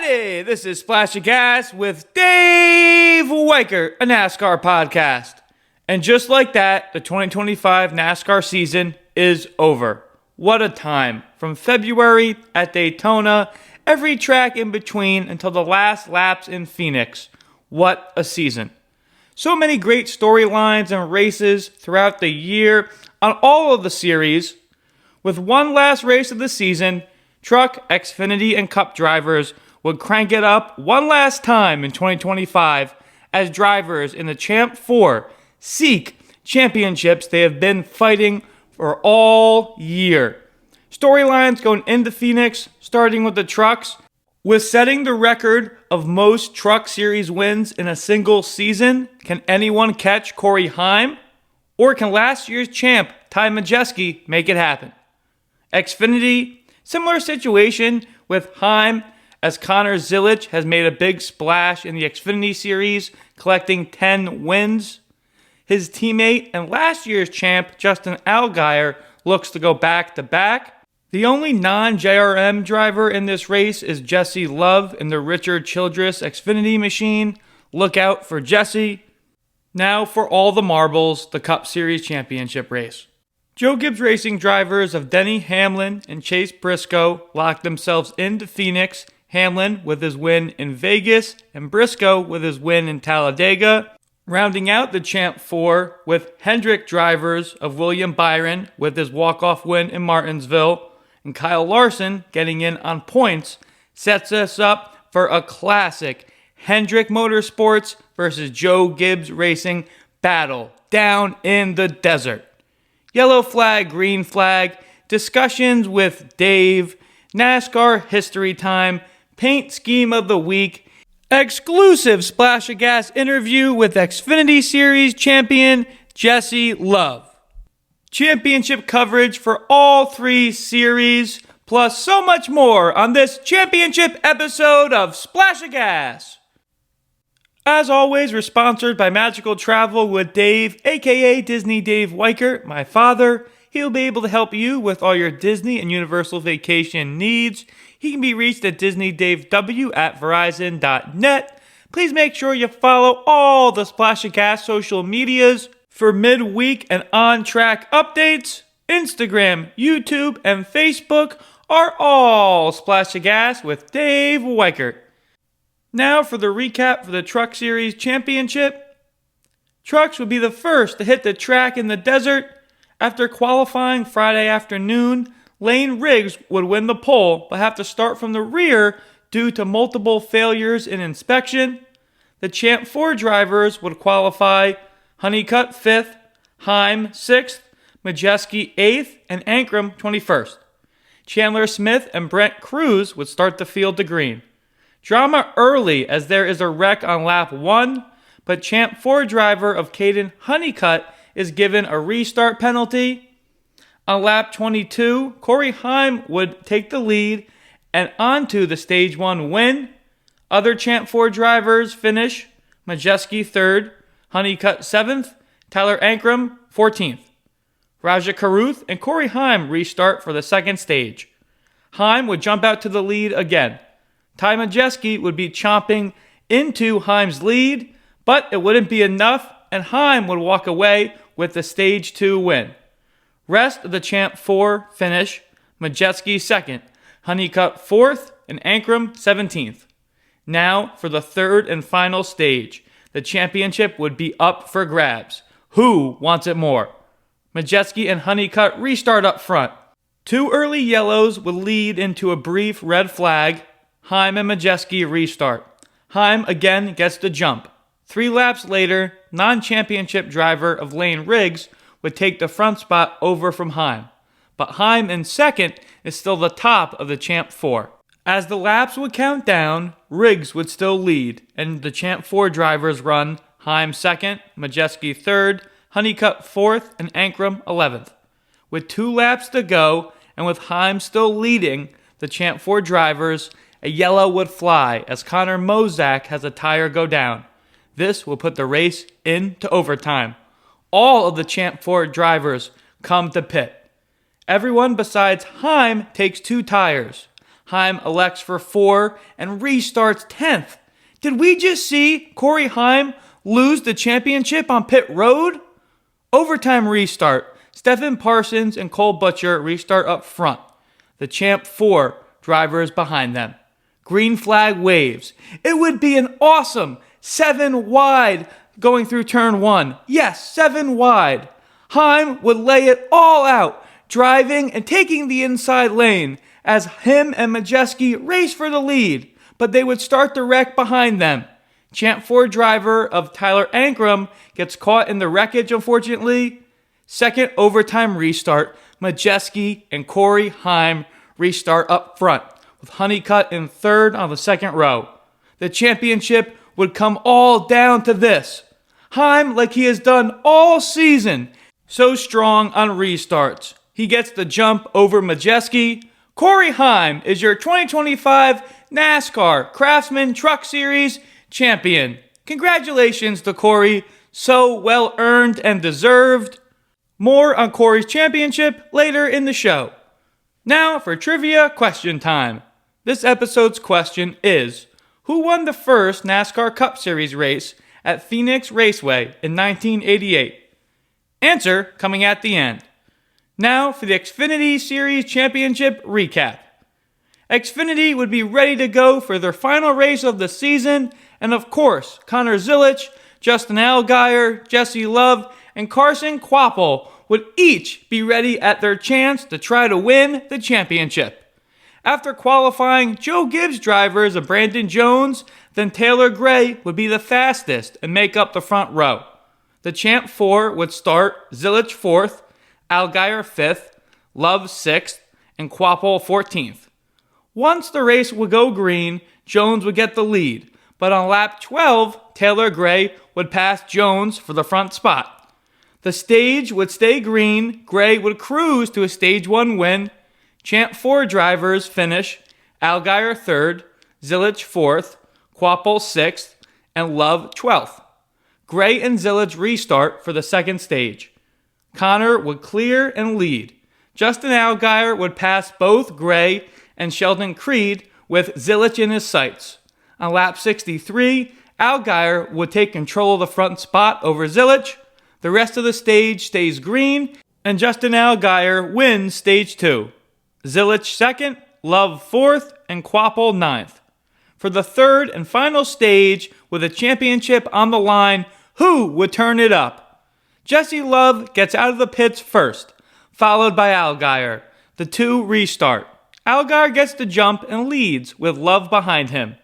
Howdy, this is Splash of Gas with Dave Weicker, a NASCAR podcast. And just like that, the 2025 NASCAR season is over. What a time. From February at Daytona, every track in between until the last laps in Phoenix. What a season. So many great storylines and races throughout the year on all of the series. With one last race of the season, Truck, Xfinity, and Cup drivers would crank it up one last time in 2025 as drivers in the Champ 4 seek championships they have been fighting for all year. Storylines going into Phoenix, starting with the trucks, with setting the record of most Truck Series wins in a single season. Can anyone catch Corey Heim? Or can last year's champ, Ty Majeski, make it happen? Xfinity, similar situation with Heim, as Connor Zilisch has made a big splash in the Xfinity Series, collecting 10 wins. His teammate and last year's champ, Justin Allgaier, looks to go back-to-back. The only non-JRM driver in this race is Jesse Love in the Richard Childress Xfinity machine. Look out for Jesse. Now for all the marbles, the Cup Series championship race. Joe Gibbs Racing drivers of Denny Hamlin and Chase Briscoe locked themselves into Phoenix, Hamlin with his win in Vegas and Briscoe with his win in Talladega. Rounding out the Champ 4 with Hendrick drivers of William Byron with his walk-off win in Martinsville, and Kyle Larson getting in on points, sets us up for a classic Hendrick Motorsports versus Joe Gibbs Racing battle down in the desert. Yellow flag, green flag, discussions with Dave, NASCAR history time, paint scheme of the week, exclusive Splash of Gas interview with Xfinity Series champion Jesse Love. Championship coverage for all three series, plus so much more on this championship episode of Splash of Gas. As always, we're sponsored by Magical Travel with Dave, aka Disney Dave Weicker, my father. He'll be able to help you with all your Disney and Universal vacation needs. He can be reached at DisneyDaveW@Verizon.net. Please make sure you follow all the Splash of Gas social medias for midweek and on-track updates. Instagram, YouTube, and Facebook are all Splash of Gas with Dave Weicker. Now for the recap for the Truck Series Championship. Trucks would be the first to hit the track in the desert. After qualifying Friday afternoon, Lane Riggs would win the pole, but have to start from the rear due to multiple failures in inspection. The Champ 4 drivers would qualify Honeycutt 5th, Heim 6th, Majeski 8th, and Ankrum 21st. Chandler Smith and Brent Cruz would start the field to green. Drama early as there is a wreck on lap 1, but Champ 4 driver of Caden Honeycutt is given a restart penalty. On lap 22, Corey Heim would take the lead and onto the Stage 1 win. Other Champ 4 drivers finish Majeski 3rd, Honeycutt 7th, Tyler Ankrum 14th. Raja Karuth and Corey Heim restart for the second stage. Heim would jump out to the lead again. Ty Majeski would be chomping into Heim's lead, but it wouldn't be enough, and Heim would walk away with the Stage 2 win. Rest of the Champ 4 finish, Majeski 2nd, Honeycutt 4th, and Ankrum 17th. Now for the third and final stage. The championship would be up for grabs. Who wants it more? Majeski and Honeycutt restart up front. Two early yellows would lead into a brief red flag. Heim and Majeski restart. Heim again gets the jump. 3 laps later, non-championship driver of Lane Riggs would take the front spot over from Heim. But Heim in second is still the top of the Champ 4. As the laps would count down, Riggs would still lead, and the Champ 4 drivers run Heim 2nd, Majeski 3rd, Honeycutt 4th, and Ankrum 11th. With 2 laps to go, and with Heim still leading the Champ 4 drivers, a yellow would fly as Connor Mozak has a tire go down. This will put the race into overtime. All of the Champ 4 drivers come to pit. Everyone besides Heim takes 2 tires. Heim elects for 4 and restarts 10th. Did we just see Corey Heim lose the championship on pit road? Overtime restart. Stephen Parsons and Cole Butcher restart up front. The champ 4 drivers behind them. Green flag waves. It would be an awesome 7 wide going through turn 1. Yes, 7 wide. Heim would lay it all out, driving and taking the inside lane as him and Majeski race for the lead, but they would start the wreck behind them. Champ 4 driver of Tyler Ankrum gets caught in the wreckage, unfortunately. Second overtime restart, Majeski and Corey Heim restart up front, with Honeycutt in third on the second row. The championship would come all down to this. Heim, like he has done all season, so strong on restarts. He gets the jump over Majeski. Corey Heim is your 2025 NASCAR Craftsman Truck Series champion. Congratulations to Corey, so well earned and deserved. More on Corey's championship later in the show. Now for trivia question time. This episode's question is, who won the first NASCAR Cup Series race at Phoenix Raceway in 1988? Answer coming at the end. Now for the Xfinity Series Championship recap. Xfinity would be ready to go for their final race of the season, and of course, Connor Zilisch, Justin Allgaier, Jesse Love, and Carson Kvapil would each be ready at their chance to try to win the championship. After qualifying, Joe Gibbs drivers of Brandon Jones, then Taylor Gray would be the fastest and make up the front row. The Champ 4 would start Zilisch 4th, Allgaier 5th, Love 6th, and Kvapil 14th. Once the race would go green, Jones would get the lead, but on lap 12, Taylor Gray would pass Jones for the front spot. The stage would stay green, Gray would cruise to a Stage 1 win. Champ 4 drivers finish Allgaier 3rd, Zilisch 4th, Kvapil 6th, and Love 12th. Gray and Zilisch restart for the second stage. Connor would clear and lead. Justin Allgaier would pass both Gray and Sheldon Creed with Zilisch in his sights. On lap 63, Allgaier would take control of the front spot over Zilisch. The rest of the stage stays green, and Justin Allgaier wins Stage 2. Zilisch 2nd, Love 4th, and Kvapil 9th. For the third and final stage, with a championship on the line, who would turn it up? Jesse Love gets out of the pits first, followed by Allgaier. The two restart. Allgaier gets the jump and leads with Love behind him.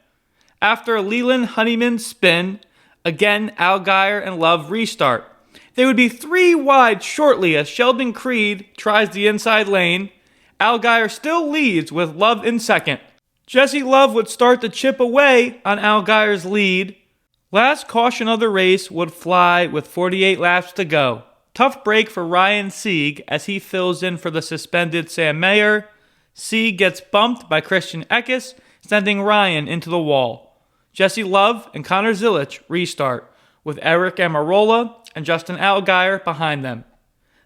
After Leland Honeyman's spin, again Allgaier and Love restart. They would be 3 wide shortly as Sheldon Creed tries the inside lane. Allgaier still leads with Love in second. Jesse Love would start to chip away on Allgaier's lead. Last caution of the race would fly with 48 laps to go. Tough break for Ryan Sieg as he fills in for the suspended Sam Mayer. Sieg gets bumped by Christian Eckes, sending Ryan into the wall. Jesse Love and Connor Zilisch restart, with Eric Almirola and Justin Allgaier behind them.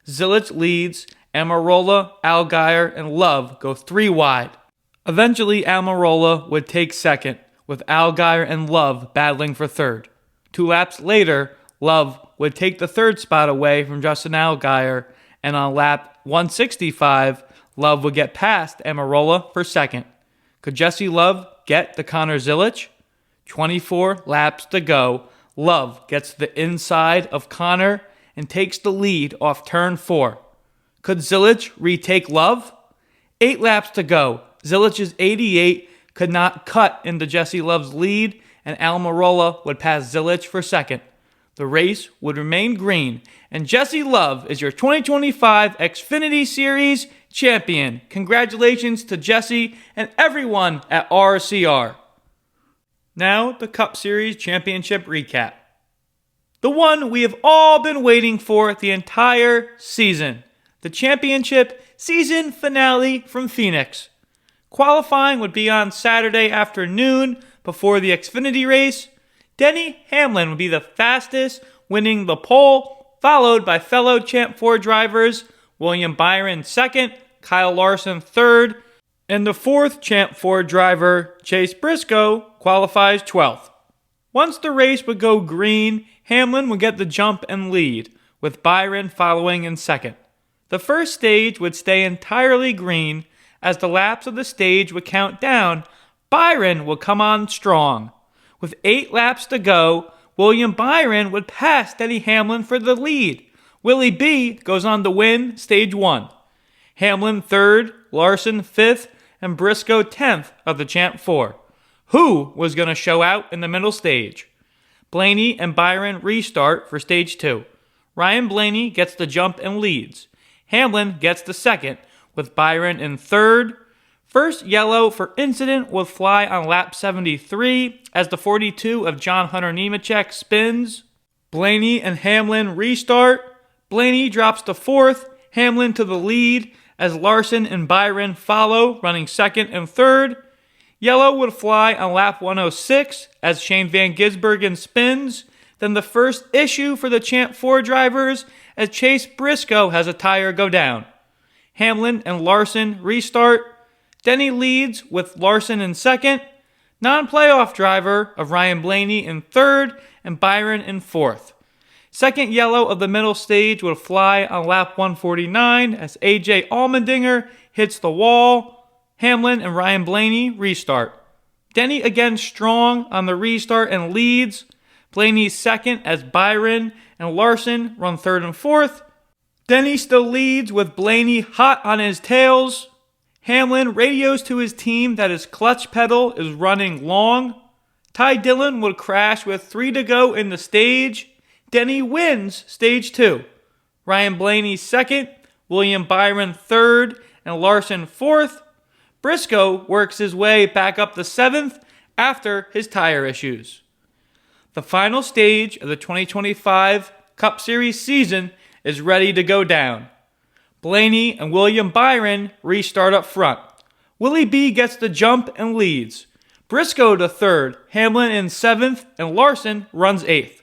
Zilisch leads, Almirola, Allgaier, and Love go 3 wide. Eventually, Almirola would take second, with Allgaier and Love battling for third. 2 laps later, Love would take the third spot away from Justin Allgaier, and on lap 165, Love would get past Almirola for second. Could Jesse Love get to Connor Zilisch? 24 laps to go. Love gets to the inside of Connor and takes the lead off turn 4. Could Zilisch retake Love? 8 laps to go. Zilisch's 88 could not cut into Jesse Love's lead, and Almirola would pass Zilisch for second. The race would remain green, and Jesse Love is your 2025 Xfinity Series champion. Congratulations to Jesse and everyone at RCR. Now, the Cup Series Championship recap. The one we have all been waiting for the entire season. The championship season finale from Phoenix. Qualifying would be on Saturday afternoon before the Xfinity race. Denny Hamlin would be the fastest, winning the pole, followed by fellow Champ 4 drivers William Byron 2nd, Kyle Larson 3rd, And the fourth Champ 4 driver, Chase Briscoe, qualifies 12th. Once the race would go green, Hamlin would get the jump and lead, with Byron following in second. The first stage would stay entirely green. As the laps of the stage would count down, Byron would come on strong. With 8 laps to go, William Byron would pass Denny Hamlin for the lead. Willie B goes on to win Stage 1. Hamlin 3rd, Larson 5th, and Briscoe 10th of the Champ 4. Who was going to show out in the middle stage? Blaney and Byron restart for Stage 2. Ryan Blaney gets the jump and leads. Hamlin gets the second, with Byron in 3rd. First yellow for incident will fly on lap 73 as the 42 of John Hunter Nemechek spins. Blaney and Hamlin restart. Blaney drops to 4th, Hamlin to the lead as Larson and Byron follow, running 2nd and 3rd. Yellow would fly on lap 106 as Shane Van Gisbergen spins. Then the first issue for the Champ 4 drivers as Chase Briscoe has a tire go down. Hamlin and Larson restart. Denny leads with Larson in 2nd. Non-playoff driver of Ryan Blaney in 3rd and Byron in 4th. Second yellow of the middle stage would fly on lap 149 as AJ Allmendinger hits the wall. Hamlin and Ryan Blaney restart. Denny again strong on the restart and leads. Blaney's 2nd as Byron and Larson run 3rd and 4th. Denny still leads with Blaney hot on his tails. Hamlin radios to his team that his clutch pedal is running long. Ty Dillon would crash with 3 to go in the stage. Denny wins Stage 2. Ryan Blaney 2nd, William Byron 3rd, and Larson 4th. Briscoe works his way back up the 7th after his tire issues. The final stage of the 2025 Cup Series season is ready to go down. Blaney and William Byron restart up front. Willie B gets the jump and leads. Briscoe to 3rd, Hamlin in 7th, and Larson runs 8th.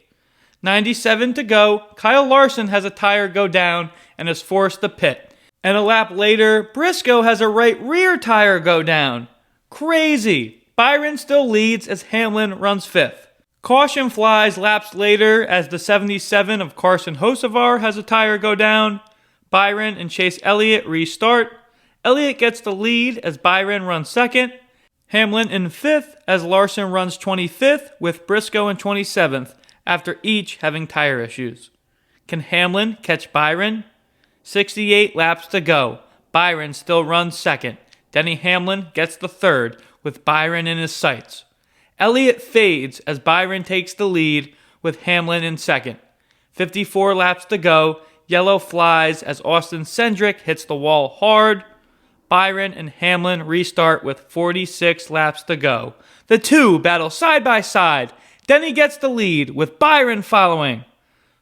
97 to go, Kyle Larson has a tire go down and is forced to pit. And a lap later, Briscoe has a right rear tire go down. Crazy! Byron still leads as Hamlin runs 5th. Caution flies laps later as the 77 of Carson Hocevar has a tire go down. Byron and Chase Elliott restart. Elliott gets the lead as Byron runs 2nd. Hamlin in 5th as Larson runs 25th with Briscoe in 27th after each having tire issues. Can Hamlin catch Byron? 68 laps to go. Byron still runs 2nd. Denny Hamlin gets the 3rd with Byron in his sights. Elliott fades as Byron takes the lead with Hamlin in 2nd. 54 laps to go. Yellow flies as Austin Cindric hits the wall hard. Byron and Hamlin restart with 46 laps to go. The two battle side by side. Denny gets the lead with Byron following.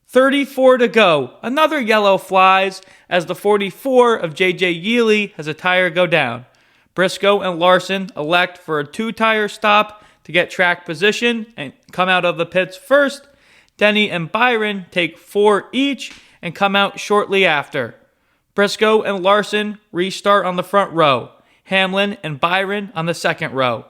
34 to go. Another yellow flies as the 44 of J.J. Yealy has a tire go down. Briscoe and Larson elect for a 2-tire stop to get track position and come out of the pits first. Denny and Byron take 4 each and come out shortly after. Briscoe and Larson restart on the front row. Hamlin and Byron on the second row.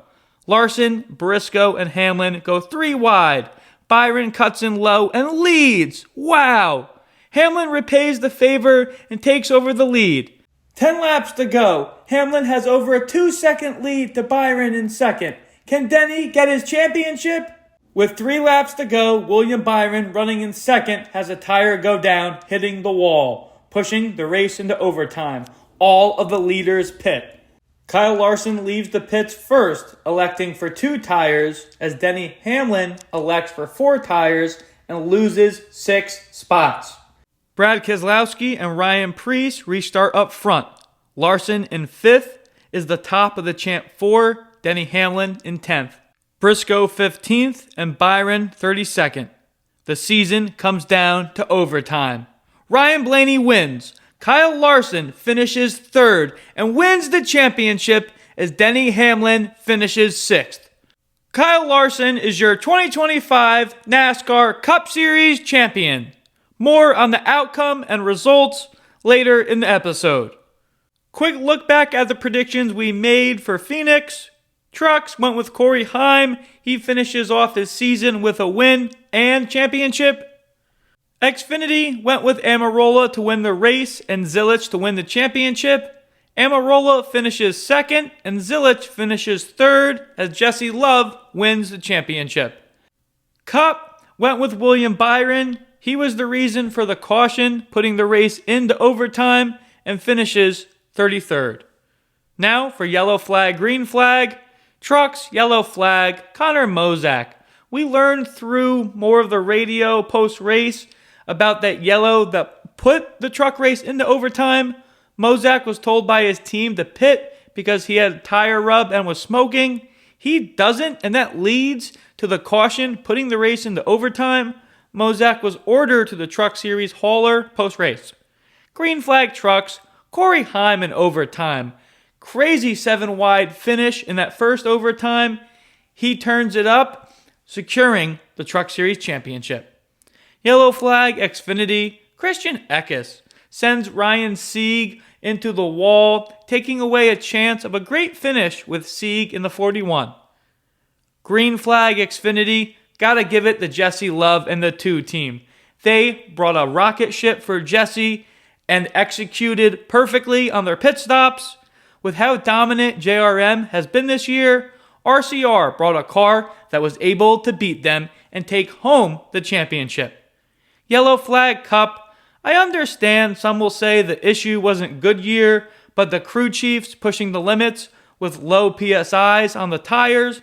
Larson, Briscoe, and Hamlin go 3 wide. Byron cuts in low and leads. Wow! Hamlin repays the favor and takes over the lead. 10 laps to go. Hamlin has over a 2-second lead to Byron in 2nd. Can Denny get his championship? With 3 laps to go, William Byron, running in 2nd, has a tire go down, hitting the wall, pushing the race into overtime. All of the leaders pit. Kyle Larson leaves the pits first, electing for 2 tires, as Denny Hamlin elects for 4 tires and loses 6 spots. Brad Keselowski and Ryan Preece restart up front. Larson in 5th is the top of the Champ 4, Denny Hamlin in 10th. Briscoe 15th and Byron 32nd. The season comes down to overtime. Ryan Blaney wins. Kyle Larson finishes 3rd and wins the championship as Denny Hamlin finishes 6th. Kyle Larson is your 2025 NASCAR Cup Series champion. More on the outcome and results later in the episode. Quick look back at the predictions we made for Phoenix. Trucks went with Corey Heim. He finishes off his season with a win and championship. Xfinity went with Almirola to win the race and Zilisch to win the championship. Almirola finishes second and Zilisch finishes third as Jesse Love wins the championship. Cup went with William Byron. He was the reason for the caution, putting the race into overtime, and finishes 33rd. Now for yellow flag, green flag. Trucks, yellow flag, Connor Mozak. We learned through more of the radio post-race about that yellow that put the truck race into overtime. Mozak was told by his team to pit because he had a tire rub and was smoking. He doesn't, and that leads to the caution putting the race into overtime. Mozak was ordered to the Truck Series hauler post-race. Green flag trucks, Corey Heim in overtime. Crazy 7-wide finish in that first overtime. He turns it up, securing the Truck Series championship. Yellow flag, Xfinity, Christian Eckes sends Ryan Sieg into the wall, taking away a chance of a great finish with Sieg in the 41. Green flag, Xfinity, gotta give it to Jesse Love and the 2 team. They brought a rocket ship for Jesse and executed perfectly on their pit stops. With how dominant JRM has been this year, RCR brought a car that was able to beat them and take home the championship. Yellow flag Cup. I understand some will say the issue wasn't Goodyear, but the crew chiefs pushing the limits with low PSIs on the tires.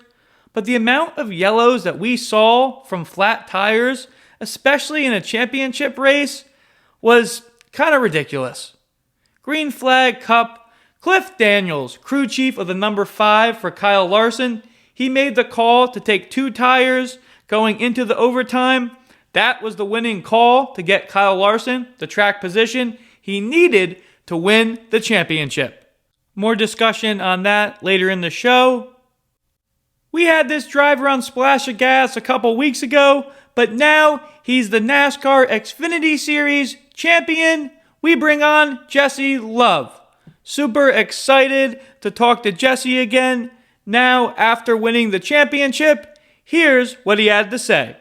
But the amount of yellows that we saw from flat tires, especially in a championship race, was kind of ridiculous. Green flag Cup. Cliff Daniels, crew chief of the number 5 for Kyle Larson, he made the call to take 2 tires going into the overtime. That was the winning call to get Kyle Larson the track position he needed to win the championship. More discussion on that later in the show. We had this driver on Splash of Gas a couple weeks ago, but now he's the NASCAR Xfinity Series champion. We bring on Jesse Love. Super excited to talk to Jesse again. Now, after winning the championship, here's what he had to say.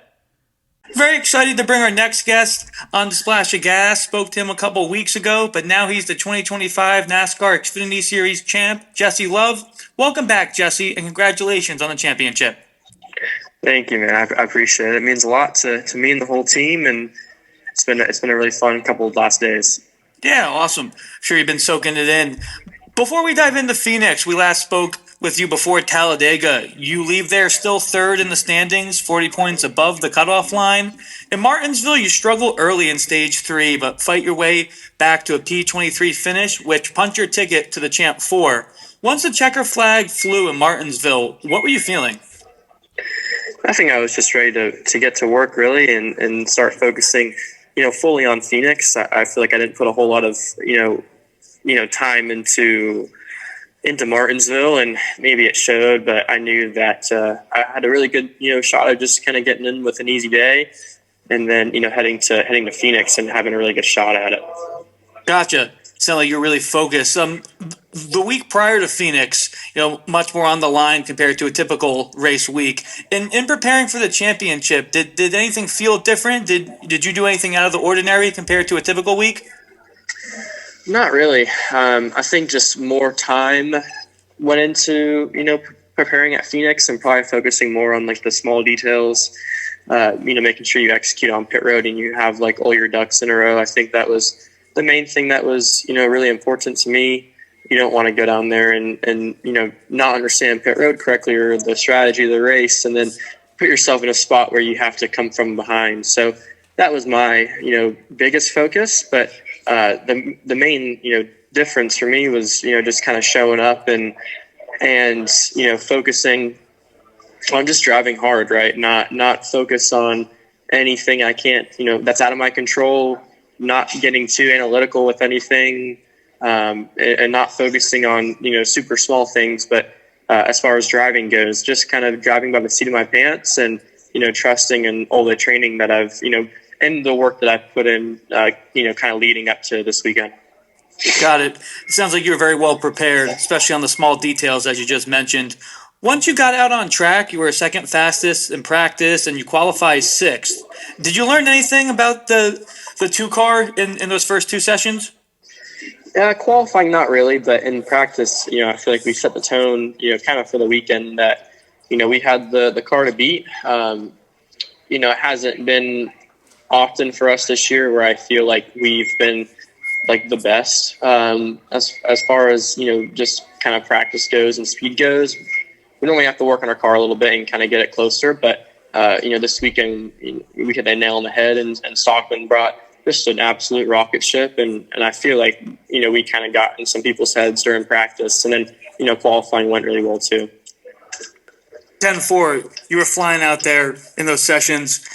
Very excited to bring our next guest on the Splash of Gas. Spoke to him a couple weeks ago, but now he's the 2025 NASCAR Xfinity Series champ, Jesse Love. Welcome back, Jesse, and congratulations on the championship. Thank you, man. I appreciate it. It means a lot to me and the whole team, and it's been a really fun couple of last days. Yeah, awesome. Sure you've been soaking it in. Before we dive into Phoenix, we last spoke with you before Talladega. You leave there still 3rd in the standings, 40 points above the cutoff line. In Martinsville, you struggle early in Stage 3, but fight your way back to a P23 finish, which punched your ticket to the Champ 4. Once the checker flag flew in Martinsville, what were you feeling? I think I was just ready to get to work, really, and start focusing fully on Phoenix. I feel like I didn't put a whole lot of, time into Martinsville, and maybe it showed, but I knew that I had a really good, shot of just kind of getting in with an easy day, and then, heading to Phoenix and having a really good shot at it. Gotcha. Sound like you're really focused. The week prior to Phoenix, much more on the line compared to a typical race week. In preparing for the championship, did anything feel different? Did you do anything out of the ordinary compared to a typical week? Not really. I think just more time went into, preparing at Phoenix and probably focusing more on like the small details, making sure you execute on pit road and you have like all your ducks in a row. I think that was the main thing that was, really important to me. You don't want to go down there and not understand pit road correctly or the strategy of the race and then put yourself in a spot where you have to come from behind. So that was my, biggest focus. But the main, difference for me was, just kind of showing up and focusing on just driving hard, right? Not focus on anything I can't, that's out of my control, not getting too analytical with anything, and not focusing on, super small things. But as far as driving goes, just kind of driving by the seat of my pants and, trusting in all the training that I've, and the work that I've put in, kind of leading up to this weekend. Got it. It sounds like you were very well prepared, especially on the small details, as you just mentioned. Once you got out on track, you were second fastest in practice, and you qualified sixth. Did you learn anything about the two car in those first two sessions? Qualifying, not really, but in practice, I feel like we set the tone, kind of for the weekend that, we had the car to beat. It hasn't been often for us this year where I feel like we've been like the best as far as, just kind of practice goes and speed goes. We normally have to work on our car a little bit and kind of get it closer, but this weekend we hit that nail on the head, and Stockman brought just an absolute rocket ship, and I feel like we kind of got in some people's heads during practice, and then qualifying went really well too. 10-4, you were flying out there in those sessions.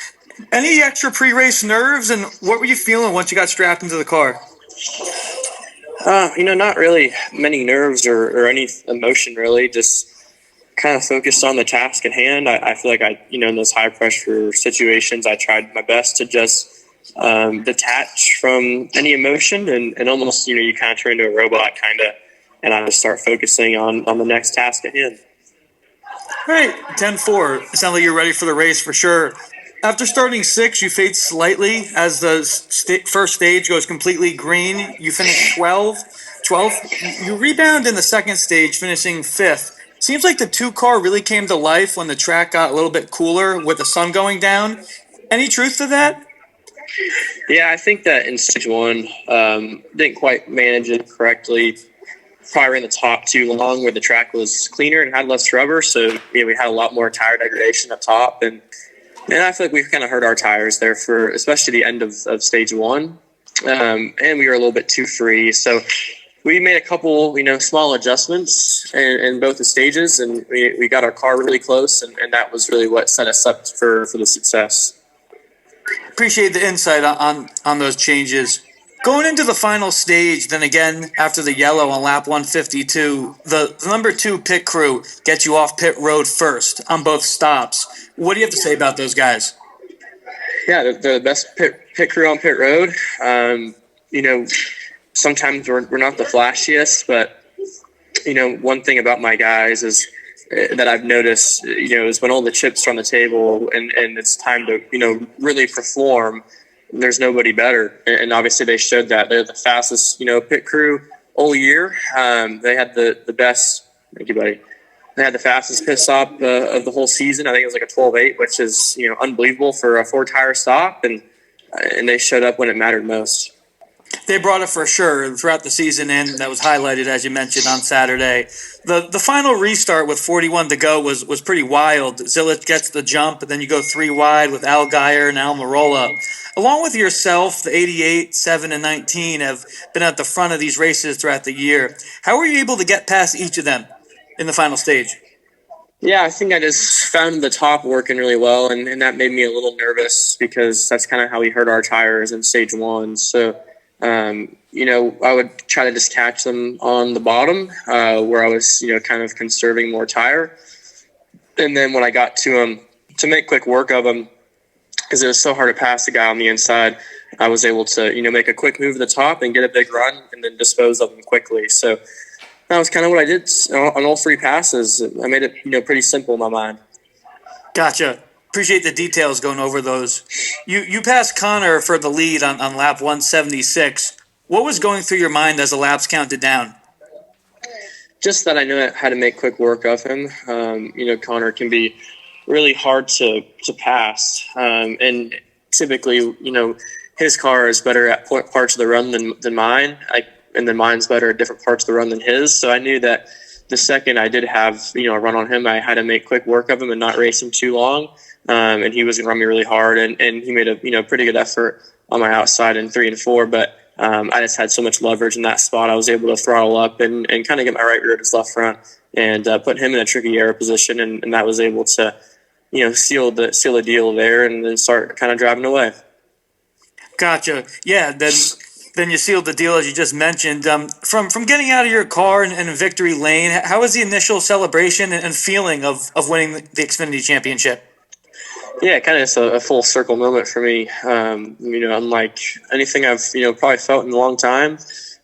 Any extra pre-race nerves, and what were you feeling once you got strapped into the car? Not really many nerves or any emotion, really. Just kind of focused on the task at hand. I feel like in those high pressure situations, I tried my best to just detach from any emotion and almost, you kind of turn into a robot and I just start focusing on the next task at hand. All right, 10-4. It sounds like you're ready for the race for sure. After starting sixth, you fade slightly as the first stage goes completely green. You finish 12th. You rebound in the second stage, finishing fifth. Seems like the two-car really came to life when the track got a little bit cooler with the sun going down. Any truth to that? Yeah, I think that in stage one, didn't quite manage it correctly. Probably ran the top too long where the track was cleaner and had less rubber. So we had a lot more tire degradation up top. And I feel like we've kind of hurt our tires there for especially the end of stage one. And we were a little bit too free. So we made a couple, small adjustments in both the stages. And we got our car really close. And that was really what set us up for the success. Appreciate the insight on those changes. Going into the final stage, then again, after the yellow on lap 152, the number 2 pit crew gets you off pit road first on both stops. What do you have to say about those guys? Yeah, they're the best pit crew on pit road. Sometimes we're not the flashiest, but, one thing about my guys is that I've noticed, is when all the chips are on the table and it's time to, really perform, there's nobody better. And obviously they showed that. They're the fastest, pit crew all year. They had the best, thank you, buddy. They had the fastest pit stop of the whole season. I think it was like a 12.8, which is, unbelievable for a 4-tire stop. And they showed up when it mattered most. They brought it for sure throughout the season, and that was highlighted, as you mentioned, on Saturday. The final restart with 41 to go was pretty wild. Zilisch gets the jump, and then you go 3 wide with Allgaier and Almirola. Along with yourself, the 88, 7, and 19 have been at the front of these races throughout the year. How were you able to get past each of them in the final stage? Yeah, I think I just found the top working really well, and that made me a little nervous because that's kind of how we hurt our tires in stage one. So, I would try to just catch them on the bottom where I was, kind of conserving more tire. And then when I got to them, to make quick work of them, because it was so hard to pass the guy on the inside, I was able to, make a quick move to the top and get a big run and then dispose of them quickly. So that was kind of what I did on all 3 passes. I made it, pretty simple in my mind. Gotcha. Appreciate the details going over those. You passed Connor for the lead on lap 176. What was going through your mind as the laps counted down? Just that I knew how to make quick work of him. Connor can be really hard to pass. And typically, his car is better at parts of the run than mine. And then mine's better at different parts of the run than his. So I knew that the second I did have, a run on him, I had to make quick work of him and not race him too long. And he was going to run me really hard. And he made a, pretty good effort on my outside in 3 and 4. But I just had so much leverage in that spot. I was able to throttle up and kind of get my right rear to his left front and put him in a tricky aero position. And that was able to, seal the deal there and then start kind of driving away. Gotcha. Yeah, then you sealed the deal, as you just mentioned. From getting out of your car in victory lane, how was the initial celebration and feeling of winning the Xfinity Championship? Yeah, kind of just a full circle moment for me. Unlike anything I've probably felt in a long time.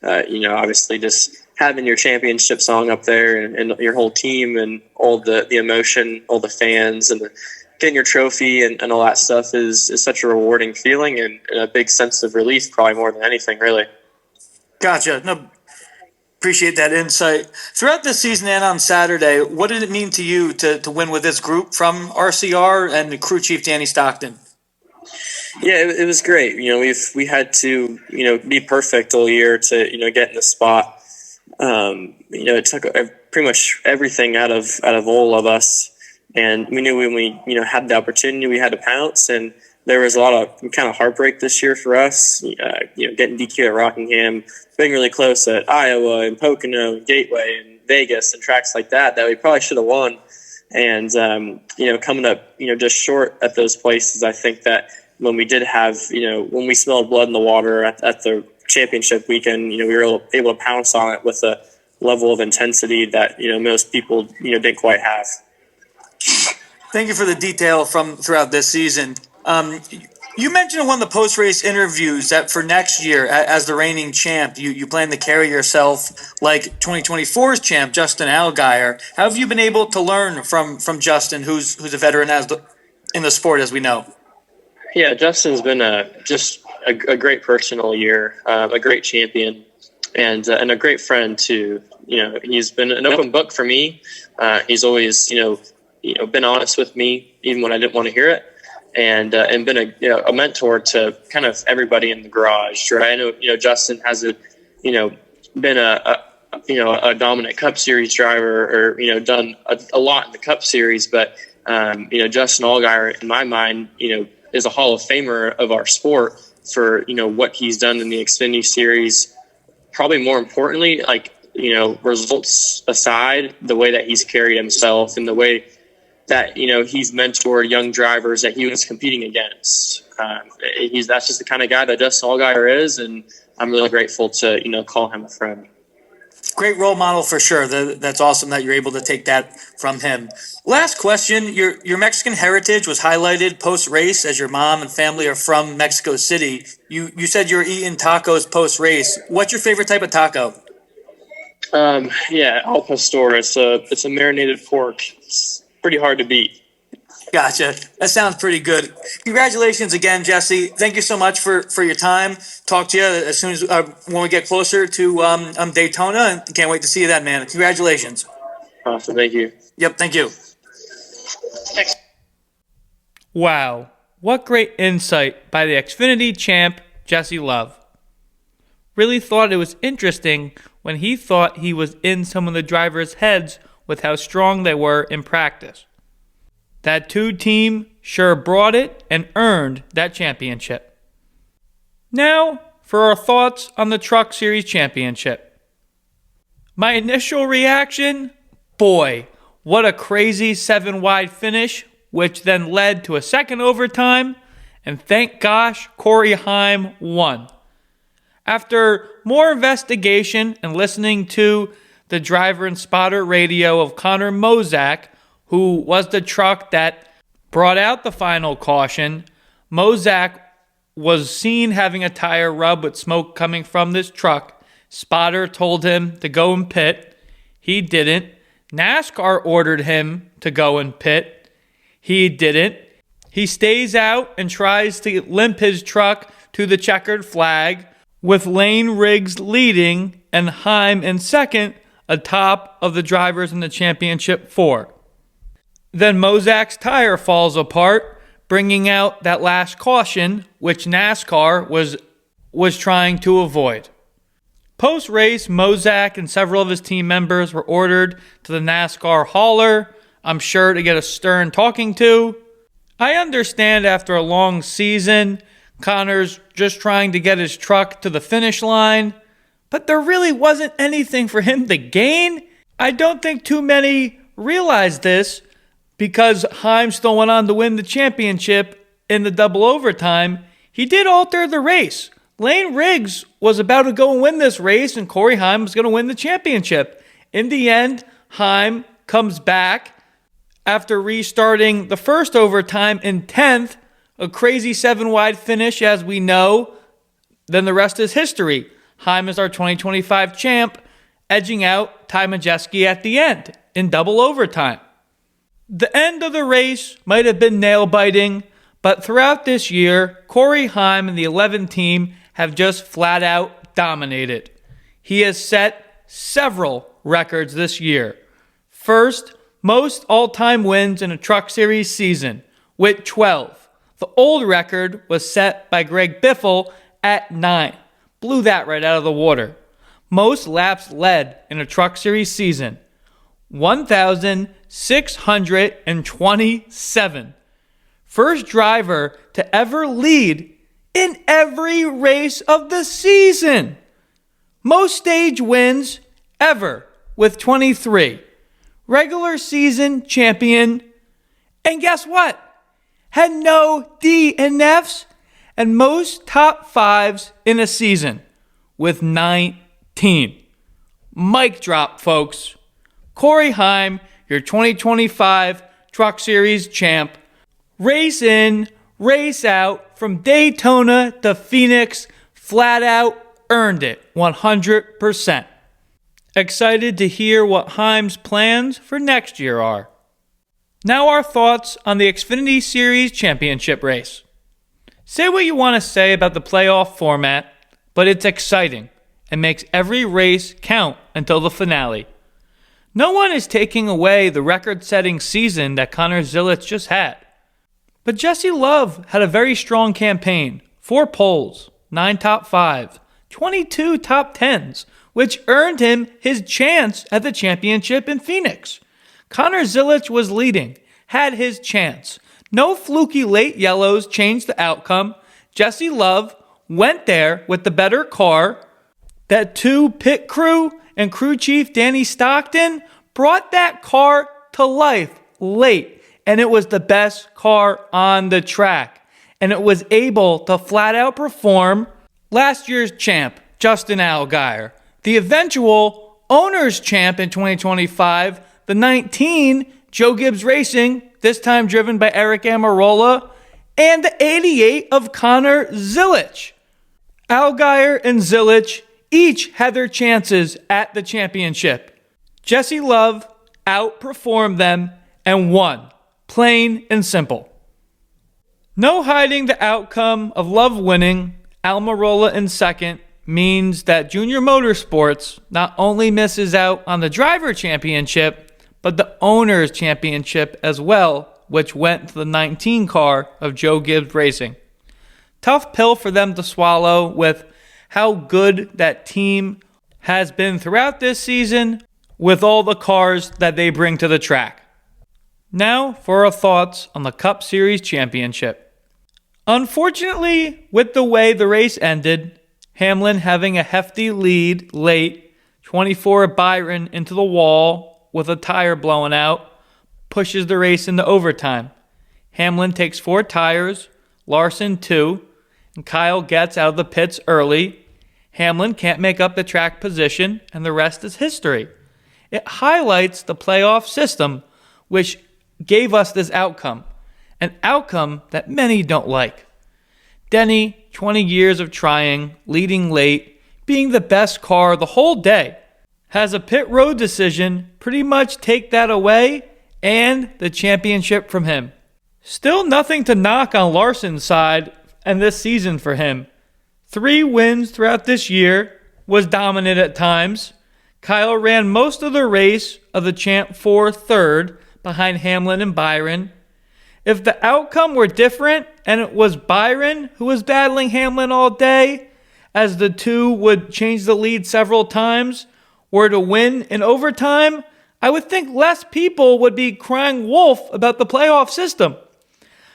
obviously just having your championship song up there and your whole team and all the emotion, all the fans and getting your trophy and all that stuff is such a rewarding feeling and a big sense of relief, probably more than anything, really. Gotcha. No, appreciate that insight. Throughout this season and on Saturday, what did it mean to you to win with this group from RCR and the crew chief Danny Stockton? Yeah, it was great. We had to, be perfect all year to, get in the spot. It took pretty much everything out of all of us. And we knew when we, had the opportunity, we had to pounce. And there was a lot of kind of heartbreak this year for us, getting DQ at Rockingham, being really close at Iowa and Pocono and Gateway and Vegas and tracks like that we probably should have won. And, coming up, just short at those places, I think that when we did have, when we smelled blood in the water at the championship weekend, we were able to pounce on it with a level of intensity that, most people, didn't quite have. Thank you for the detail from throughout this season. You mentioned in one of the post-race interviews that for next year, as the reigning champ, you plan to carry yourself like 2024's champ, Justin Allgaier. How have you been able to learn from Justin, who's a veteran in the sport, as we know? Yeah, Justin's been just a great person all year, a great champion, and a great friend too. He's been an open book for me. He's always, been honest with me, even when I didn't want to hear it, and been a mentor to kind of everybody in the garage. Right? I know, Justin hasn't, been a dominant Cup Series driver or, done a lot in the Cup Series, but Justin Allgaier, in my mind, is a Hall of Famer of our sport for, what he's done in the Xfinity Series. Probably more importantly, results aside, the way that he's carried himself and the way that, he's mentored young drivers that he was competing against. That's just the kind of guy that Justin Allgaier is, and I'm really grateful to, call him a friend. Great role model for sure. That's awesome that you're able to take that from him. Last question. Your Mexican heritage was highlighted post-race as your mom and family are from Mexico City. You said you were eating tacos post-race. What's your favorite type of taco? Al pastor. It's a marinated pork. It's pretty hard to beat. Gotcha. That sounds pretty good. Congratulations again, Jesse. Thank you so much for your time. Talk to you as soon as when we get closer to Daytona. And can't wait to see you then, man. Congratulations. Awesome. Thank you. Yep. Thank you. Thanks. Wow. What great insight by the Xfinity champ, Jesse Love. Really thought it was interesting when he thought he was in some of the drivers' heads with how strong they were in practice. That 2 team sure brought it and earned that championship. Now for our thoughts on the Truck Series Championship. My initial reaction, boy, what a crazy 7-wide finish, which then led to a second overtime, and thank gosh Corey Heim won. After more investigation and listening to the driver and spotter radio of Connor Mozak, who was the truck that brought out the final caution, Mozak was seen having a tire rub with smoke coming from this truck. Spotter told him to go and pit. He didn't. NASCAR ordered him to go and pit. He didn't. He stays out and tries to limp his truck to the checkered flag, with Lane Riggs leading and Heim in second atop of the drivers in the championship 4. Then Mozak's tire falls apart, bringing out that last caution, which NASCAR was trying to avoid. Post-race, Mozak and several of his team members were ordered to the NASCAR hauler, I'm sure to get a stern talking to. I understand after a long season, Connor's just trying to get his truck to the finish line, but there really wasn't anything for him to gain. I don't think too many realize this, because Heim still went on to win the championship in the double overtime. He did alter the race. Lane Riggs was about to go and win this race, and Corey Heim was going to win the championship. In the end, Heim comes back after restarting the first overtime in 10th, a crazy 7-wide finish, as we know. Then the rest is history. Heim is our 2025 champ, edging out Ty Majeski at the end in double overtime. The end of the race might have been nail-biting, but throughout this year, Corey Heim and the 11 team have just flat out dominated. He has set several records this year. First, most all-time wins in a Truck Series season, with 12. The old record was set by Greg Biffle at 9. Blew that right out of the water. Most laps led in a Truck Series season, 1,627. First driver to ever lead in every race of the season. Most stage wins ever with 23. Regular season champion. And guess what? Had no DNFs and most top fives in a season with 19. Mic drop, folks. Corey Heim, your 2025 Truck Series champ. Race in, race out, from Daytona to Phoenix, flat out earned it 100%. Excited to hear what Heim's plans for next year are. Now our thoughts on the Xfinity Series championship race. Say what you want to say about the playoff format, but it's exciting and makes every race count until the finale. No one is taking away the record-setting season that Connor Zilisch just had. But Jesse Love had a very strong campaign. 4 poles, 9 top 5s, 22 top 10s, which earned him his chance at the championship in Phoenix. Connor Zilisch was leading, had his chance. No fluky late yellows changed the outcome. Jesse Love went there with the better car. That 2 pit crew and crew chief Danny Stockton brought that car to life late. And it was the best car on the track. And it was able to flat out perform last year's champ, Justin Allgaier. The eventual owner's champ in 2025, the 19, Joe Gibbs Racing, this time driven by Eric Amarola, and the 88 of Connor Zilisch. Allgaier and Zilisch each had their chances at the championship. Jesse Love outperformed them and won. Plain and simple. No hiding the outcome of Love winning, Almirola in second, means that Junior Motorsports not only misses out on the driver championship, but the owner's championship as well, which went to the 19 car of Joe Gibbs Racing. Tough pill for them to swallow with how good that team has been throughout this season with all the cars that they bring to the track. Now for our thoughts on the Cup Series Championship. Unfortunately, with the way the race ended, Hamlin having a hefty lead late, 24 Byron into the wall with a tire blowing out, pushes the race into overtime. Hamlin takes 4 tires, Larson 2, and Kyle gets out of the pits early. Hamlin can't make up the track position, and the rest is history. It highlights the playoff system, which gave us this outcome, an outcome that many don't like. Denny, 20 years of trying, leading late, being the best car the whole day, has a pit road decision pretty much take that away and the championship from him. Still nothing to knock on Larson's side and this season for him. 3 wins throughout this year, was dominant at times. Kyle ran most of the race of the champ for third, behind Hamlin and Byron. If the outcome were different and it was Byron who was battling Hamlin all day, as the two would change the lead several times, were to win in overtime, I would think less people would be crying wolf about the playoff system.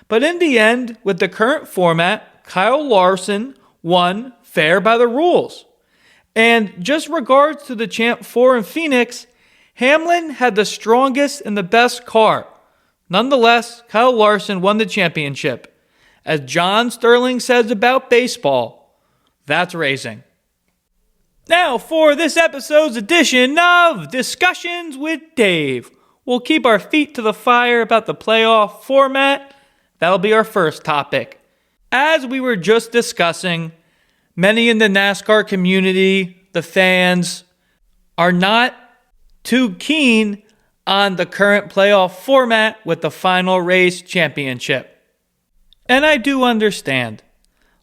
But in the end, with the current format, Kyle Larson won fair by the rules. And just regards to the Champ 4 in Phoenix, Hamlin had the strongest and the best car. Nonetheless, Kyle Larson won the championship. As John Sterling says about baseball, that's racing. Now for this episode's edition of Discussions with Dave. We'll keep our feet to the fire about the playoff format. That'll be our first topic. As we were just discussing, many in the NASCAR community, the fans, are not too keen on the current playoff format with the final race championship. And I do understand.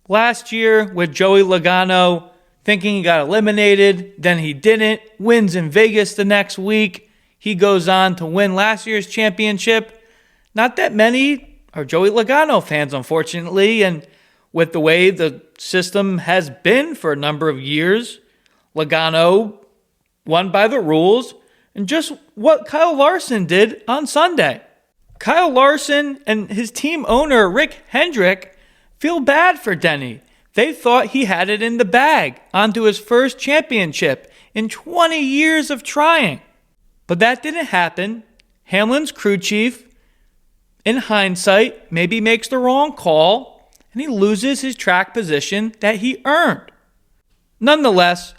Last year with Joey Logano thinking he got eliminated, then he didn't, wins in Vegas the next week. He goes on to win last year's championship. Not that many are Joey Logano fans, unfortunately, and with the way the system has been for a number of years, Logano won by the rules, and just what Kyle Larson did on Sunday. Kyle Larson and his team owner, Rick Hendrick, feel bad for Denny. They thought he had it in the bag onto his first championship in 20 years of trying. But that didn't happen. Hamlin's crew chief, in hindsight, maybe makes the wrong call, and he loses his track position that he earned. Nonetheless,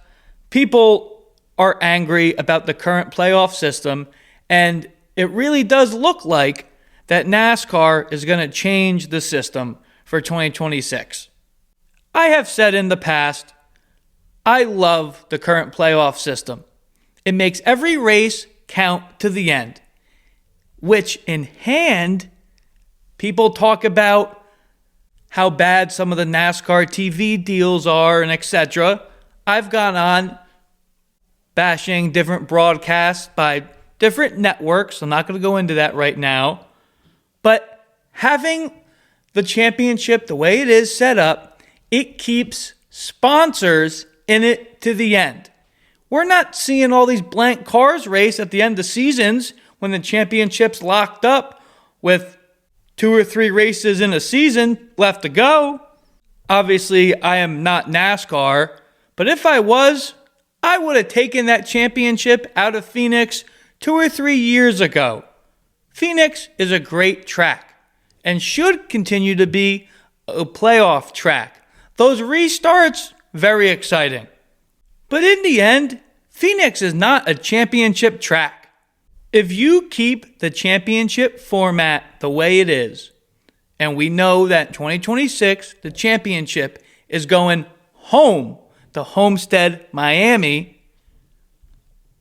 people are angry about the current playoff system, and it really does look like that NASCAR is going to change the system for 2026. I have said in the past, I love the current playoff system. It makes every race count to the end, which in hand, people talk about how bad some of the NASCAR TV deals are and etc. I've gone on bashing different broadcasts by different networks. I'm not going to go into that right now. But having the championship the way it is set up, it keeps sponsors in it to the end. We're not seeing all these blank cars race at the end of seasons when the championship's locked up with 2 or 3 races in a season left to go. Obviously, I am not NASCAR, but if I was, I would have taken that championship out of Phoenix 2 or 3 years ago. Phoenix is a great track and should continue to be a playoff track. Those restarts, very exciting. But in the end, Phoenix is not a championship track. If you keep the championship format the way it is, and we know that 2026, the championship is going home to Homestead, Miami,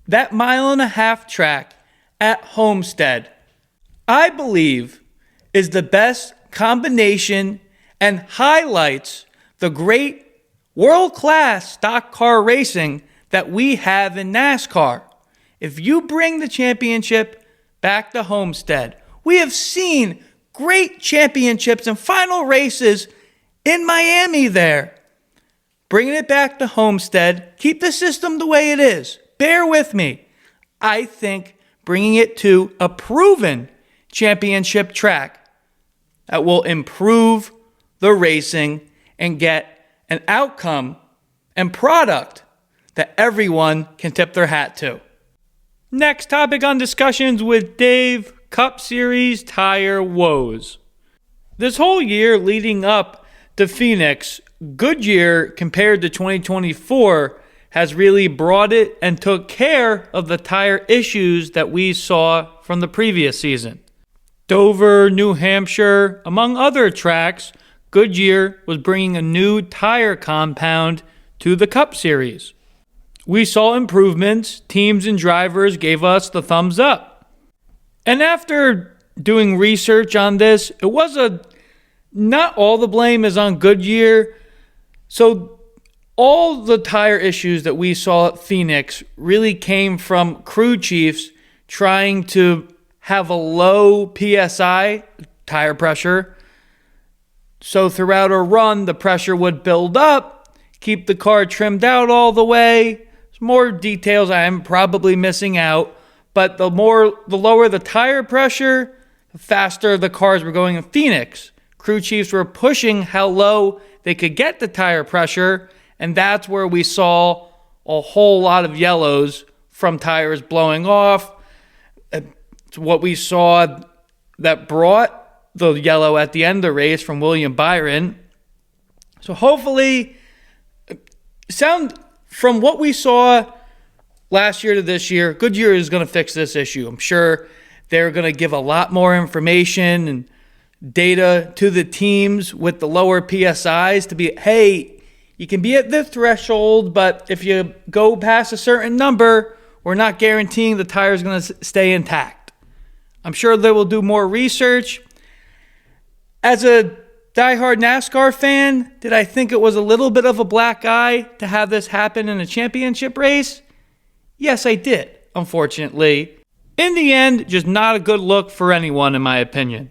that 1.5-mile track at Homestead, I believe, is the best combination and highlights the great world-class stock car racing that we have in NASCAR. If you bring the championship back to Homestead, we have seen great championships and final races in Miami there. Bringing it back to Homestead, keep the system the way it is. Bear with me. I think bringing it to a proven championship track that will improve the racing and get an outcome and product that everyone can tip their hat to. Next topic on discussions with Dave, Cup Series tire woes. This whole year leading up to Phoenix, Goodyear, compared to 2024, has really brought it and took care of the tire issues that we saw from the previous season. Dover, New Hampshire, among other tracks, Goodyear was bringing a new tire compound to the Cup Series. We saw improvements. Teams and drivers gave us the thumbs up. And after doing research on this, it was not all the blame is on Goodyear. So all the tire issues that we saw at Phoenix really came from crew chiefs trying to have a low PSI, tire pressure. So throughout a run, the pressure would build up, keep the car trimmed out all the way. There's more details I am probably missing out, but the lower the tire pressure, the faster the cars were going in Phoenix. Crew chiefs were pushing how low they could get the tire pressure, and that's where we saw a whole lot of yellows from tires blowing off. It's what we saw that brought the yellow at the end of the race from William Byron. So hopefully, from what we saw last year to this year, Goodyear is going to fix this issue. I'm sure they're going to give a lot more information and data to the teams with the lower PSIs to be, hey, You can be at the threshold, but if you go past a certain number, we're not guaranteeing the tire is going to stay intact. I'm sure they will do more research. As a diehard NASCAR fan, did I think it was a little bit of a black eye to have this happen in a championship race? Yes, I did, unfortunately. In the end, just not a good look for anyone, in my opinion.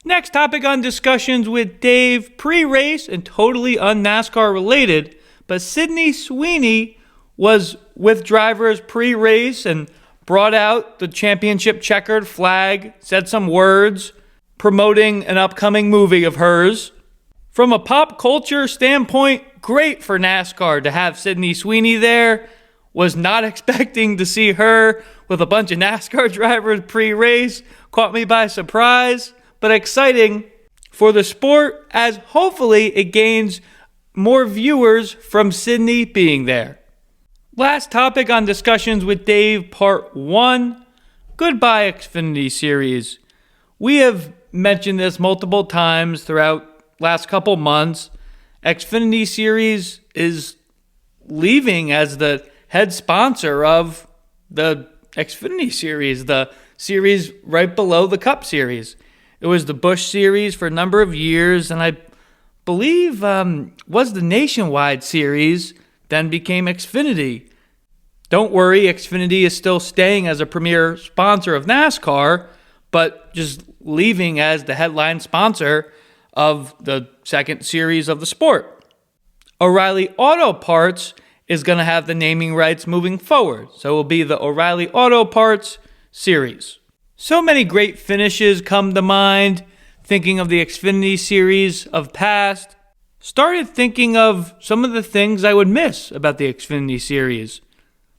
Next topic on discussions with Dave, pre-race and totally un-NASCAR related, but Sydney Sweeney was with drivers pre-race and brought out the championship checkered flag, said some words, promoting an upcoming movie of hers. From a pop culture standpoint, great for NASCAR to have Sydney Sweeney there. Was not expecting to see her with a bunch of NASCAR drivers pre-race. Caught me by surprise, but exciting for the sport as hopefully it gains more viewers from Sydney being there. Last topic on discussions with Dave, part 1. Goodbye Xfinity Series. We have mentioned this multiple times throughout last couple months. Xfinity Series is leaving as the head sponsor of the Xfinity Series, the series right below the Cup Series. It was the Busch Series for a number of years, and I believe was the Nationwide Series, then became Xfinity. Don't worry, Xfinity is still staying as a premier sponsor of NASCAR, but just leaving as the headline sponsor of the second series of the sport. O'Reilly Auto Parts is going to have the naming rights moving forward, so it will be the O'Reilly Auto Parts Series. So many great finishes come to mind, thinking of the Xfinity Series of past. Started thinking of some of the things I would miss about the Xfinity Series.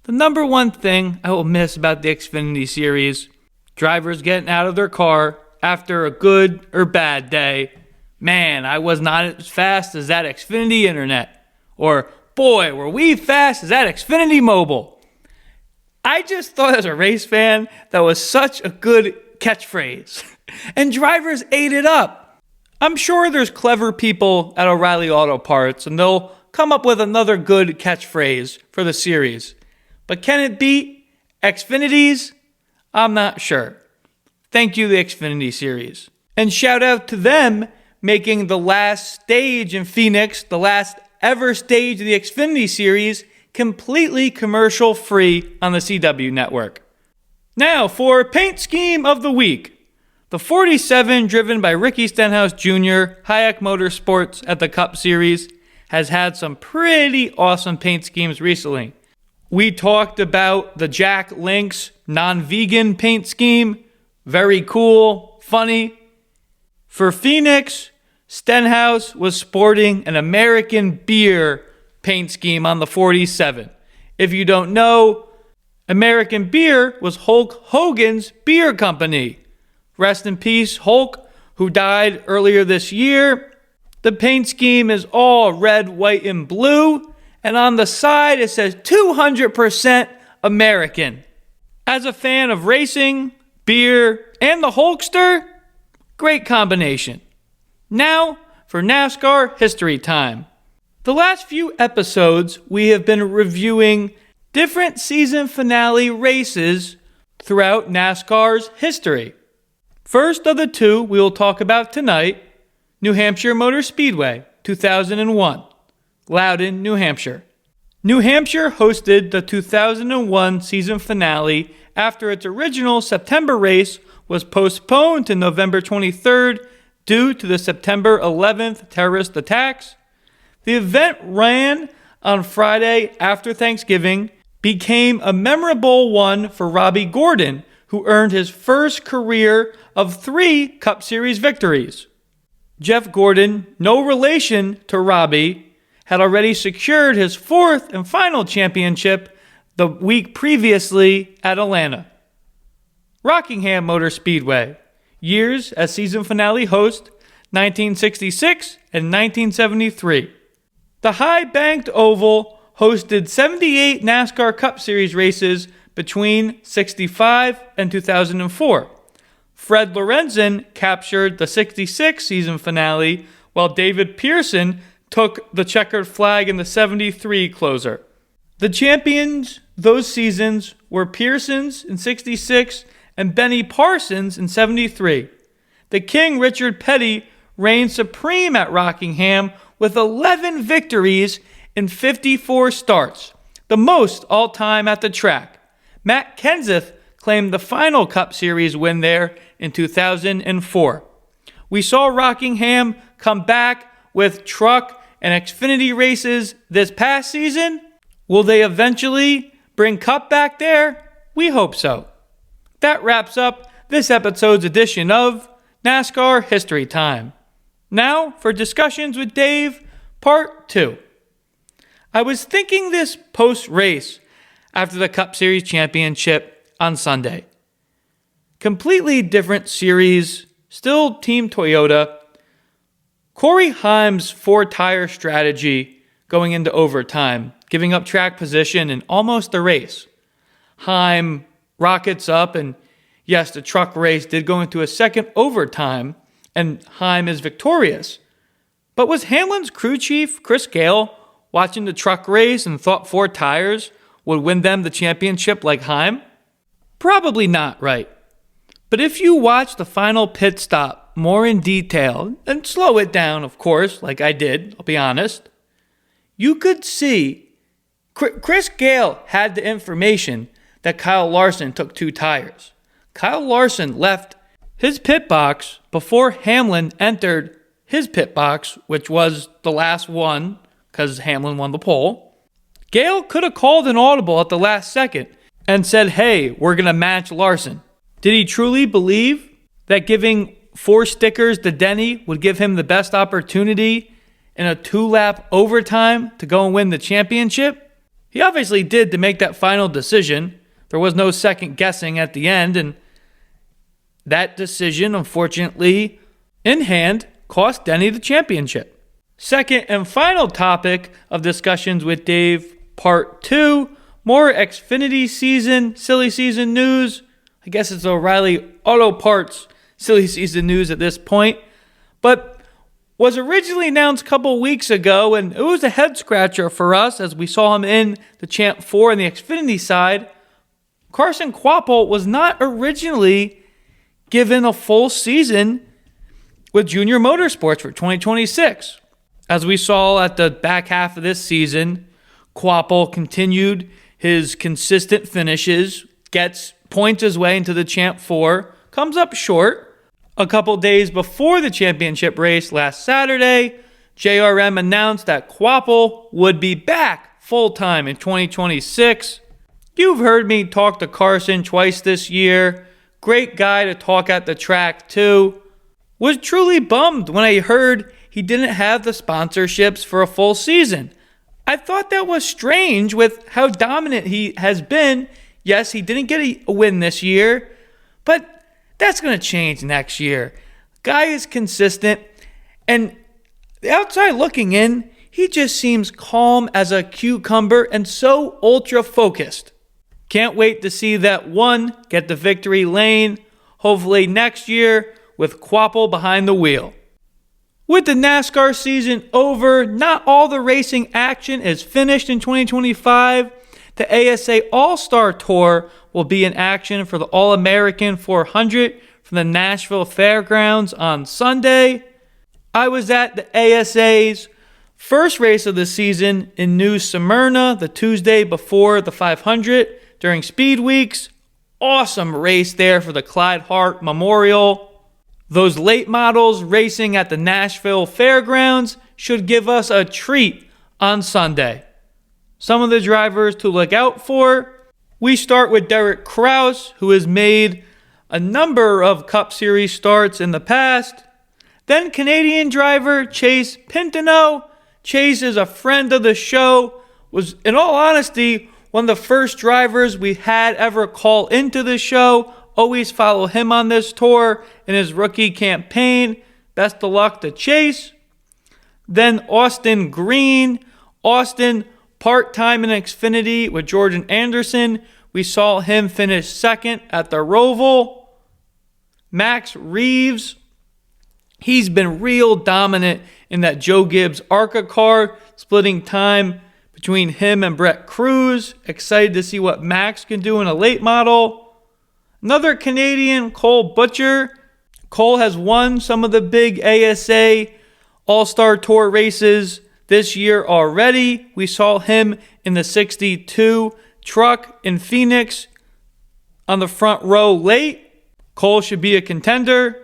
The number one thing I will miss about the Xfinity Series, drivers getting out of their car after a good or bad day. Man, I was not as fast as that Xfinity internet. Or, boy, were we fast as that Xfinity mobile. I just thought as a race fan that was such a good catchphrase. And drivers ate it up. I'm sure there's clever people at O'Reilly Auto Parts and they'll come up with another good catchphrase for the series. But can it beat Xfinity's? I'm not sure. Thank you, the Xfinity Series. And shout out to them making the last stage in Phoenix, the last ever stage of the Xfinity Series, completely commercial free on the CW network. Now for paint scheme of the week. The 47 driven by Ricky Stenhouse Jr., Hayek Motorsports at the Cup Series, has had some pretty awesome paint schemes recently. We talked about the Jack Lynx non-vegan paint scheme. Very cool, funny. For Phoenix, Stenhouse was sporting an American beer paint scheme on the 47. If you don't know, American Beer was Hulk Hogan's beer company. Rest in peace, Hulk, who died earlier this year. The paint scheme is all red, white, and blue, and on the side it says 200% American. As a fan of racing, beer, and the Hulkster, great combination. Now for NASCAR history time. The last few episodes, we have been reviewing different season finale races throughout NASCAR's history. First of the two we will talk about tonight, New Hampshire Motor Speedway, 2001, Loudon, New Hampshire. New Hampshire hosted the 2001 season finale after its original September race was postponed to November 23rd due to the September 11th terrorist attacks. The event ran on Friday after Thanksgiving, became a memorable one for Robbie Gordon, who earned his first career of 3 Cup Series victories. Jeff Gordon, no relation to Robbie, had already secured his 4th and final championship the week previously at Atlanta. Rockingham Motor Speedway, years as season finale host, 1966 and 1973. The high-banked oval hosted 78 NASCAR Cup Series races between 65 and 2004. Fred Lorenzen captured the 66 season finale, while David Pearson took the checkered flag in the 73 closer. The champions those seasons were Pearson's in 66 and Benny Parsons in 73. The King, Richard Petty, reigned supreme at Rockingham with 11 victories in 54 starts, the most all-time at the track. Matt Kenseth claimed the final Cup Series win there in 2004. We saw Rockingham come back with truck and Xfinity races this past season. Will they eventually bring Cup back there? We hope so. That wraps up this episode's edition of NASCAR History Time. Now for Discussions with Dave, Part 2. I was thinking this post-race after the Cup Series championship on Sunday. Completely different series, still Team Toyota. Corey Heim's 4-tire strategy going into overtime, giving up track position in almost the race. Heim rockets up, and yes, the truck race did go into a second overtime, and Heim is victorious. But was Hamlin's crew chief, Chris Gale, watching the truck race and thought 4 tires would win them the championship like Heim? Probably not, right? But if you watch the final pit stop more in detail, and slow it down, of course, like I did, I'll be honest, you could see Chris Gale had the information that Kyle Larson took 2 tires. Kyle Larson left his pit box before Hamlin entered his pit box, which was the last one because Hamlin won the pole. Gale could have called an audible at the last second and said, hey, we're going to match Larson. Did he truly believe that giving 4 stickers to Denny would give him the best opportunity in a 2-lap overtime to go and win the championship? He obviously did to make that final decision. There was no second guessing at the end, and that decision, unfortunately, in hand, cost Denny the championship. Second and final topic of Discussions with Dave, Part 2, more Xfinity season, silly season news. I guess it's O'Reilly Auto Parts silly season news at this point, but was originally announced a couple weeks ago, and it was a head-scratcher for us as we saw him in the Champ 4 on the Xfinity side. Carson Kvapil was not originally given a full season with Junior Motorsports for 2026. As we saw at the back half of this season, Kvapil continued his consistent finishes, gets points his way into the Champ 4, comes up short. A couple days before the championship race last Saturday, JRM announced that Kvapil would be back full-time in 2026. You've heard me talk to Carson twice this year. Great guy to talk at the track too. Was truly bummed when I heard he didn't have the sponsorships for a full season. I thought that was strange with how dominant he has been. Yes, he didn't get a win this year, but that's going to change next year. Guy is consistent, and the outside looking in, he just seems calm as a cucumber and so ultra-focused. Can't wait to see that one get the victory lane, hopefully next year with Kvapil behind the wheel. With the NASCAR season over, not all the racing action is finished in 2025. The ASA All-Star Tour will be in action for the All-American 400 from the Nashville Fairgrounds on Sunday. I was at the ASA's first race of the season in New Smyrna the Tuesday before the 500 during Speed Weeks. Awesome race there for the Clyde Hart Memorial. Those late models racing at the Nashville Fairgrounds should give us a treat on Sunday. Some of the drivers to look out for. We start with Derek Kraus, who has made a number of Cup Series starts in the past. Then Canadian driver Chase Pintano. Chase is a friend of the show, was, in all honesty, one of the first drivers we had ever call into the show. Always follow him on this tour in his rookie campaign. Best of luck to Chase. Then Austin Green. Austin, part-time in Xfinity with Jordan Anderson. We saw him finish second at the Roval. Max Reeves, He's been real dominant in that Joe Gibbs ARCA car, splitting time between him and Brett Cruz. Excited to see what Max can do in a late model. Another Canadian, Cole Butcher. Cole has won some of the big ASA All-Star Tour races this year already. We saw him in the 62 truck in Phoenix on the front row late. Cole should be a contender.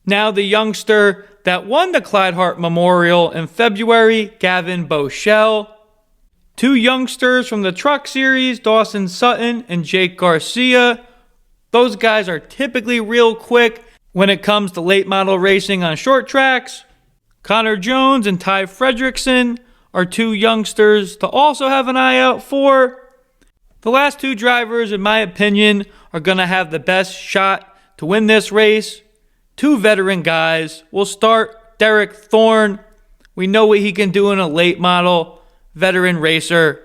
Now the youngster that won the Clyde Hart Memorial in February, Gavin Bochelle. Two youngsters from the Truck Series, Dawson Sutton and Jake Garcia. Those guys are typically real quick when it comes to late model racing on short tracks. Connor Jones and Ty Fredrickson are two youngsters to also have an eye out for. The last two drivers, in my opinion, are going to have the best shot to win this race. Two veteran guys. We'll start Derek Thorne. We know what he can do in a late model, veteran racer.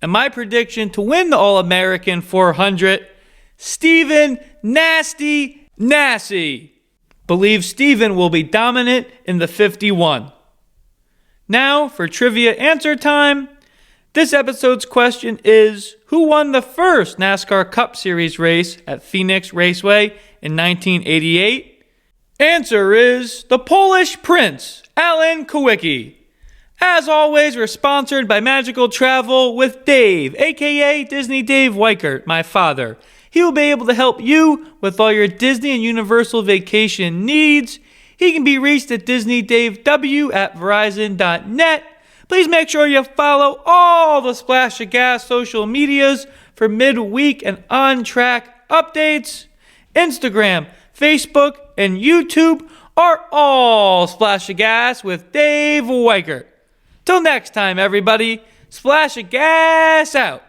And my prediction to win the All-American 400, Steven Nasty Nassie. Believe Steven will be dominant in the 51. Now for trivia answer time. This episode's question is, who won the first NASCAR Cup Series race at Phoenix Raceway in 1988? Answer is the Polish Prince, Alan Kowicki. As always, we're sponsored by Magical Travel with Dave, aka Disney Dave Weichert, my father. He will be able to help you with all your Disney and Universal vacation needs. He can be reached at DisneyDaveW@Verizon.net. Please make sure you follow all the Splash of Gas social medias for midweek and on-track updates. Instagram, Facebook, and YouTube are all Splash of Gas with Dave Weichert. Till next time, everybody, Splash of Gas out.